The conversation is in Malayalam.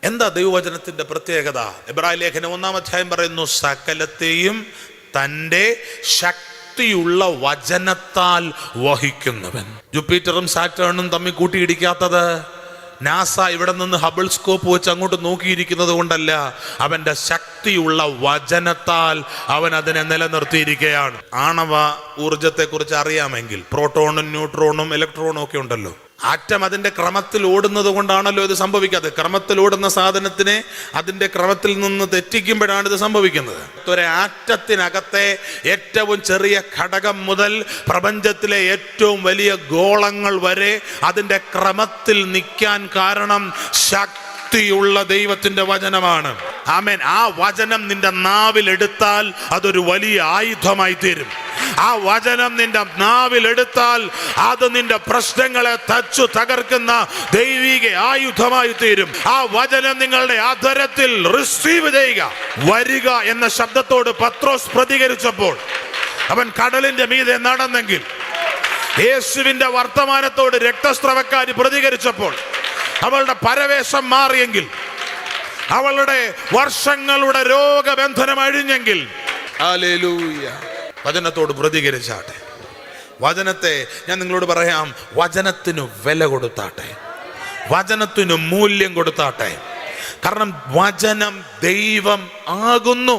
എന്താ ദൈവവചനത്തിന്റെ പ്രത്യേകത? എബ്രായ ലേഖനം 1-ാം അധ്യായം പറയുന്നു, സകലത്തെയും തൻ്റെ ശക്തിയുള്ള വചനത്താൽ വഹിക്കുന്നവൻ. ജൂപ്പിറ്ററും സാറ്റേണും തമ്മിൽ കൂട്ടിയിടിക്കാത്തത് നാസ ഇവിടെ നിന്ന് ഹബിൾ സ്കോപ്പ് വെച്ച് അങ്ങോട്ട് നോക്കിയിരിക്കുന്നത് കൊണ്ടല്ല, അവന്റെ ശക്തിയുള്ള വചനത്താൽ അവൻ അതിനെ നിലനിർത്തിയിരിക്കുകയാണ്. ആണവ ഊർജത്തെക്കുറിച്ച് അറിയാമെങ്കിൽ പ്രോട്ടോണും ന്യൂട്രോണും ഇലക്ട്രോണും ഒക്കെ ഉണ്ടല്ലോ. ആറ്റം അതിന്റെ ക്രമത്തിൽ ഓടുന്നത് കൊണ്ടാണല്ലോ ഇത് സംഭവിക്കാതെ. ക്രമത്തിൽ ഓടുന്ന സാധനത്തിനെ അതിന്റെ ക്രമത്തിൽ നിന്ന് തെറ്റിക്കുമ്പോഴാണ് ഇത് സംഭവിക്കുന്നത്. ഒരു ആറ്റത്തിനകത്തെ ഏറ്റവും ചെറിയ ഘടകം മുതൽ പ്രപഞ്ചത്തിലെ ഏറ്റവും വലിയ ഗോളങ്ങൾ വരെ അതിന്റെ ക്രമത്തിൽ നിൽക്കാൻ കാരണം ശക്തിയുള്ള ദൈവത്തിന്റെ വചനമാണ്. ആമേൻ. ആ വചനം നിന്റെ നാവിൽ എടുത്താൽ അതൊരു വലിയ ആയുധമായി തീരും. ആ വചനം നിന്റെ നാവിൽ എടുത്താൽ അത് നിന്റെ പ്രശ്നങ്ങളെ തച്ചു തകർക്കുന്ന ദൈവിക ആയുധമായി തീരും. ആ വചനം നിങ്ങളുടെ അധരത്തിൽ റിസീവ് ചെയ്യുക. വരിക എന്ന ശബ്ദത്തോട് പത്രോസ് പ്രതികരിച്ചപ്പോൾ, അവൻ കടലിന്റെ മീതെ നടന്നെങ്കിൽ, യേശുവിന്റെ വർത്തമാനത്തോട് രക്തസ്രവക്കാരി പ്രതികരിച്ചപ്പോൾ അവളുടെ പരവേശം മാറിയെങ്കിൽ, അവളുടെ വർഷങ്ങളുടെ രോഗബന്ധനം അഴിഞ്ഞെങ്കിൽ, ഹല്ലേലൂയ, വചനത്തോട് പ്രതികരിച്ചാട്ടെ. വചനത്തെ ഞാൻ നിങ്ങളോട് പറയാം, വചനത്തിന് വില കൊടുത്താട്ടെ, വചനത്തിന് മൂല്യം കൊടുത്താട്ടെ. കാരണം വചനം ദൈവം ആകുന്നു.